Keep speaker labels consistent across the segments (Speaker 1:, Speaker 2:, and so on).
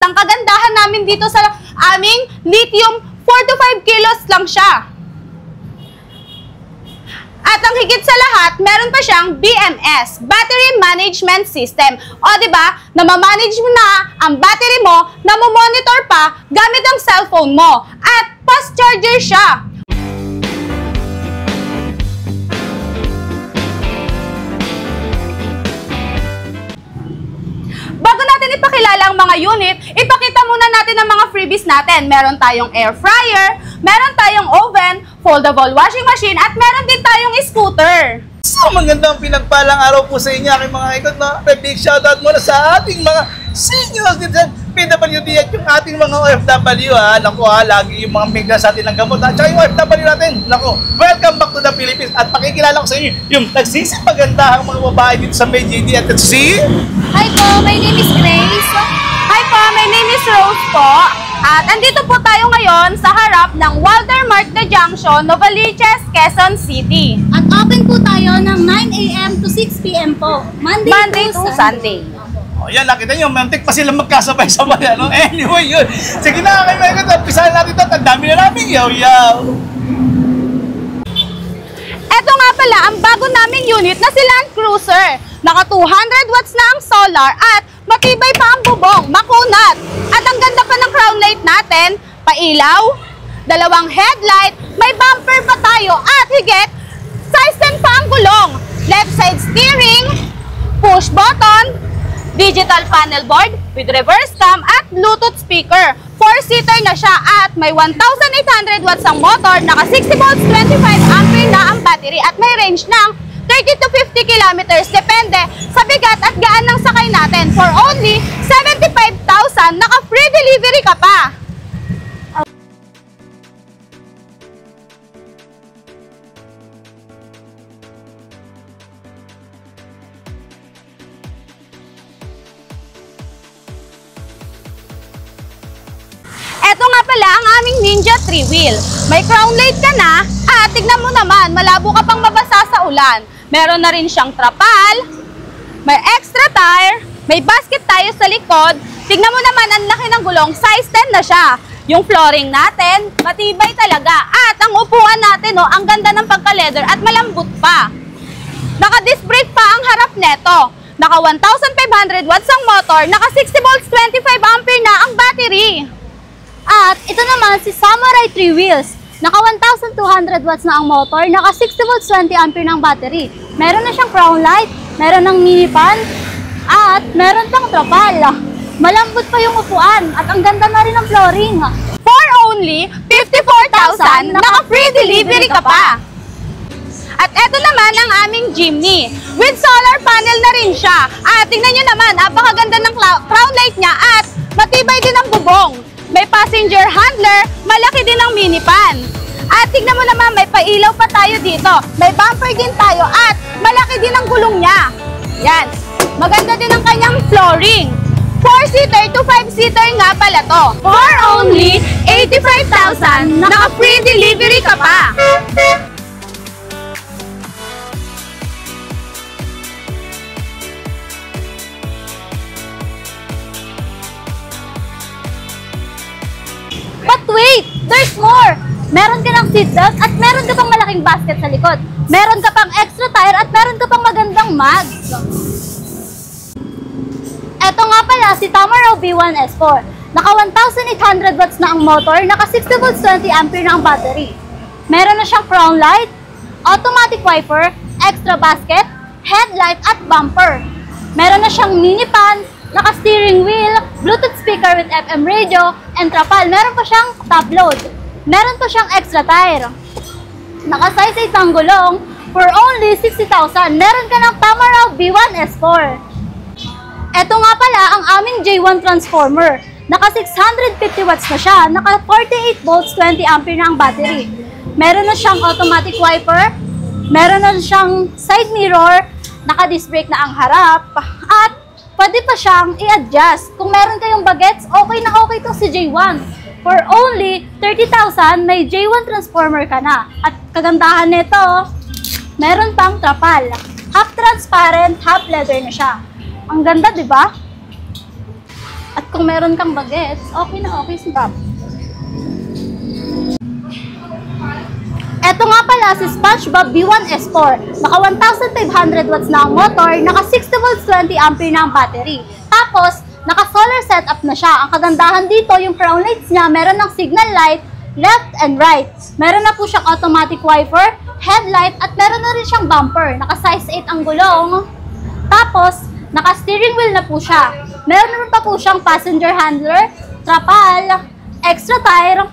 Speaker 1: ang kagandahan namin dito sa aming lithium, 4 to 5 kilos lang siya. At ang higit sa lahat, meron pa siyang BMS, Battery Management System. O diba, namamanage mo na ang battery mo, namomonitor pa gamit ang cellphone mo. At fast charger siya. Bago natin ipakilala ang mga unit, ipakita muna natin ang mga freebies natin. Meron tayong air fryer, meron tayong oven, foldable washing machine, at meron din tayong scooter.
Speaker 2: So, magandang pinagpalang araw po sa inyo, aking mga ikot, no? Big shoutout muna sa ating mga seniors dito sa PWD at yung ating mga OFW, ha? Naku, ha? Lagi yung mga migla sa atin ng gamot, ha? Tsaka yung OFW natin, naku, welcome back to the Philippines. At pakikilala ko sa inyo yung nagsisipagandahang mga babae dito sa MayJD at si...
Speaker 1: Hi po, my name is Grace. Hi po, my name is Rose po. At andito po tayo ngayon sa harap ng Walter Marta Junction, Novaliches, Quezon City.
Speaker 3: At open po tayo ng 9 a.m. to 6 p.m. po. Monday to Sunday.
Speaker 2: O yan, nakita nyo, mantik pa sila magkasabay-sabay, ano? Anyway, yun. Sige na, kayo mga ikot, umpisahan natin ito. Ang dami na namin, yaw-yaw.
Speaker 1: Eto nga pala, ang bago naming unit na si Land Cruiser. Naka 200 watts na ang solar at matibay pa ang bubong, makunat. At ang ganda pa ng crown light natin, pailaw, dalawang headlight, may bumper pa tayo at higit, size 10 pa ang gulong. Left side steering, push button, digital panel board with reverse cam at Bluetooth speaker. 4-seater na siya at may 1,800 watts ang motor, naka 60 volts, 25 ampere na ang battery at may range ng 30 to 50 kilometers depende sa bigat at gaan ng sakay natin. For only 75,000, naka free delivery ka pa. Ito nga pala ang aming Ninja 3-wheel. May crown light ka na at tignan mo naman, malabo ka pang mabasa sa ulan. Meron na rin siyang trapal, may extra tire, may basket tayo sa likod. Tignan mo naman, ang laki ng gulong, size 10 na siya. Yung flooring natin, matibay talaga. At ang upuan natin, oh, ang ganda ng pagka-leather at malambot pa. Naka-disc brake pa ang harap neto. Naka 1,500 watts ang motor, naka 60 volts, 25 ampere na ang battery.
Speaker 3: At ito naman si Samurai 3 wheels. Naka 1,200 watts na ang motor, naka 60 volts 20 ampere ng battery. Meron na siyang crown light, meron ng mini fan, at meron pang trapal. Malambot pa yung upuan at ang ganda na rin ng flooring.
Speaker 1: For only 54,000, naka free delivery ka pa. At eto naman ang aming Jimny. With solar panel na rin siya. At tingnan nyo naman, napakaganda ng crown light niya at matibay din ang bubong. May passenger handler, malaki din ang minivan. At tignan mo naman, may pailaw pa tayo dito. May bumper din tayo at malaki din ang gulong niya. Yan. Maganda din ang kanyang flooring. 4-seater to 5-seater nga pala to. For only 85,000, naka-free delivery ka pa.
Speaker 3: But wait, there's more! Meron ka ng seatbelt at meron ka pang malaking basket sa likod. Meron ka pang extra tire at meron ka pang magandang mags. Eto nga pala si Tamaraw V1 S4. Naka 1,800 watts na ang motor, naka 60 volts 20 ampere na ang battery. Meron na siyang crown light, automatic wiper, extra basket, headlight at bumper. Meron na siyang mini fan, naka steering wheel, Bluetooth speaker with FM radio, and trapal. Meron pa siyang top load. Meron pa siyang extra tire. Naka size 8 ang gulong for only 60,000. Meron ka ng Tamaraw V1 S4. Ito nga pala ang aming J1 transformer. Naka 650 watts na siya. Naka 48 volts 20 ampere na ang battery. Meron na siyang automatic wiper. Meron na siyang side mirror. Naka disc brake na ang harap. At pwede pa siyang i-adjust. Kung meron kayong bagets, okay na okay itong si J1. For only 30,000, may J1 transformer ka na. At kagandahan nito, meron pang trapal. Half transparent, half leather na siya. Ang ganda, di ba? At kung meron kang bagets, okay na okay si Bob. Ito nga pala si SpongeBob B1S4. Naka 1,500 watts na ang motor, naka 60 volts 20 ampere na ang battery. Tapos, naka solar setup na siya. Ang kagandahan dito, yung crown lights niya, meron ng signal light, left and right. Meron na po siyang automatic wiper, headlight, at meron na rin siyang bumper. Naka size 8 ang gulong. Tapos, naka steering wheel na po siya. Meron naman pa po siyang passenger handler, trapal, extra tire,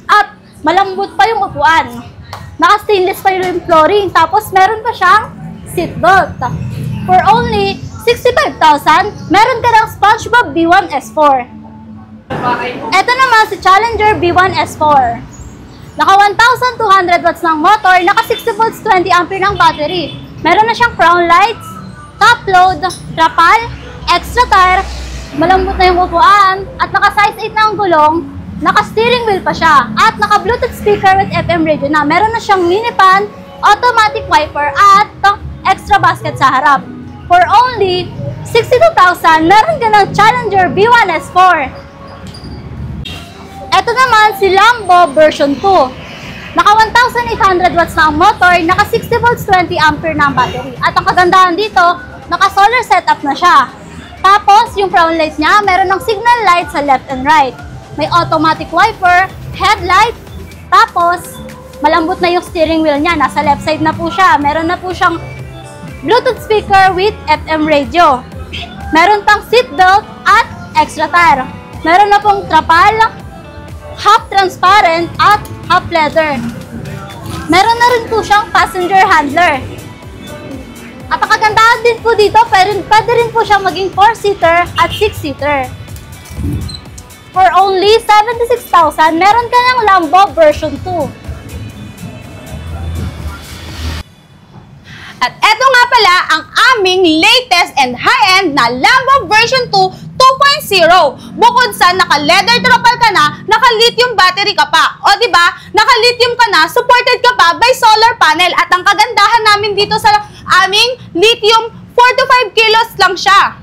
Speaker 3: at malambot pa yung upuan. Naka-stainless pa yung flooring. Tapos, meron pa siyang seatbelt. For only 65,000, meron ka ng SpongeBob B1S4. Ito naman si Challenger B1S4. Naka 1,200 watts ng motor, naka 60 volts 20 ampere ng battery. Meron na siyang crown lights, top load, trapal, extra tire, malambot na yung upuan, at naka size 8 na ang gulong. Naka-steering wheel pa siya at naka-Bluetooth speaker with FM radio na. Meron na siyang mini fan, automatic wiper at extra basket sa harap. For only 62,000, meron ka ng Challenger B1S4. Ito naman si Lambo version 2. Naka 1,800 watts na ang motor, naka 60 volts 20 ampere na ang battery. At ang kagandahan dito, naka solar setup na siya. Tapos, yung crown light niya, meron ng signal light sa left and right. May automatic wiper, headlight, tapos malambot na yung steering wheel niya. Nasa left side na po siya. Meron na po siyang Bluetooth speaker with FM radio. Meron pang seatbelt at extra tire. Meron na pong trapal, half transparent at half leather. Meron na rin po siyang passenger handler. At ang kagandahan din po dito, pwede rin po siyang maging 4-seater at 6-seater. For only 76,000, meron ka ng Lambo version 2.
Speaker 1: At eto nga pala ang aming latest and high-end na Lambo version 2 2.0. Bukod sa naka-leather trapal ka na, naka-lithium battery ka pa. O diba, naka-lithium ka na, supported ka pa by solar panel. At ang kagandahan namin dito sa aming lithium, 4 to 5 kilos lang siya.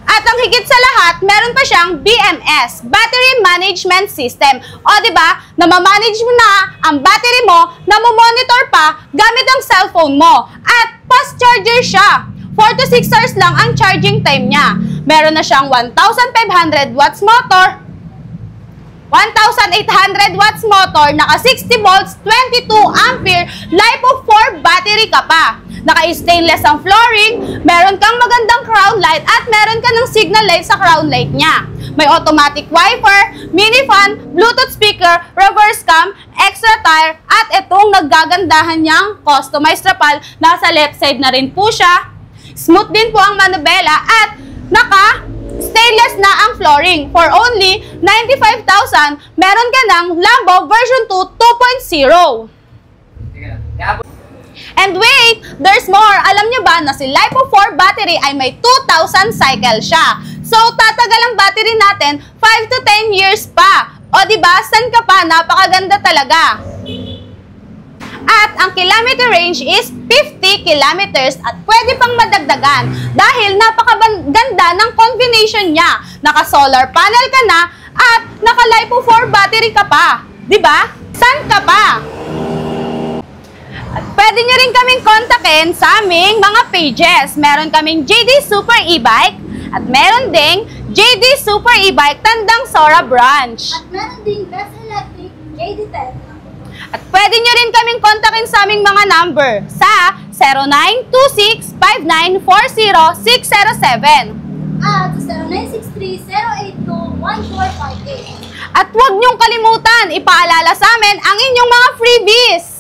Speaker 1: At ang higit sa lahat, meron pa siyang BMS, Battery Management System. O diba, namamanage mo na ang battery mo, namomonitor pa gamit ang cellphone mo. At fast charger siya. 4 to 6 hours lang ang charging time niya. Meron na siyang 1,500 watts motor, 1,800 watts motor, naka 60 volts, 22 ampere, LiPo4 battery ka pa. Naka-stainless ang flooring, meron kang magandang crown light at meron ka ng signal light sa crown light niya. May automatic wiper, mini fan, Bluetooth speaker, reverse cam, extra tire, at itong naggagandahan niyang customized trapal. Nasa left side na rin po siya. Smooth din po ang manubela at naka-stainless na ang flooring. For only 95,000, meron ka ng Lambo version 2 2.0. And wait, there's more. Alam nyo ba na si LiPo4 battery ay may 2,000 cycle siya. So, tatagal ang battery natin 5 to 10 years pa. O diba, san ka pa? Napakaganda talaga. At ang kilometer range is 50 kilometers at pwede pang madagdagan dahil napakaganda ng combination niya. Naka-solar panel ka na at naka-LiPo4 battery ka pa. Diba? San ka pa? At pwede nyo rin kaming kontakin sa aming mga pages. Meron kaming JD Super E-Bike at meron ding JD Super E-Bike Tandang Sora Branch.
Speaker 3: At meron ding Best Electric JD10.
Speaker 1: At pwede nyo rin kaming kontakin sa aming mga number sa 0926-5940-607
Speaker 3: at 0963-082-1458.
Speaker 1: At huwag nyong kalimutan, ipaalala sa amin ang inyong mga freebies!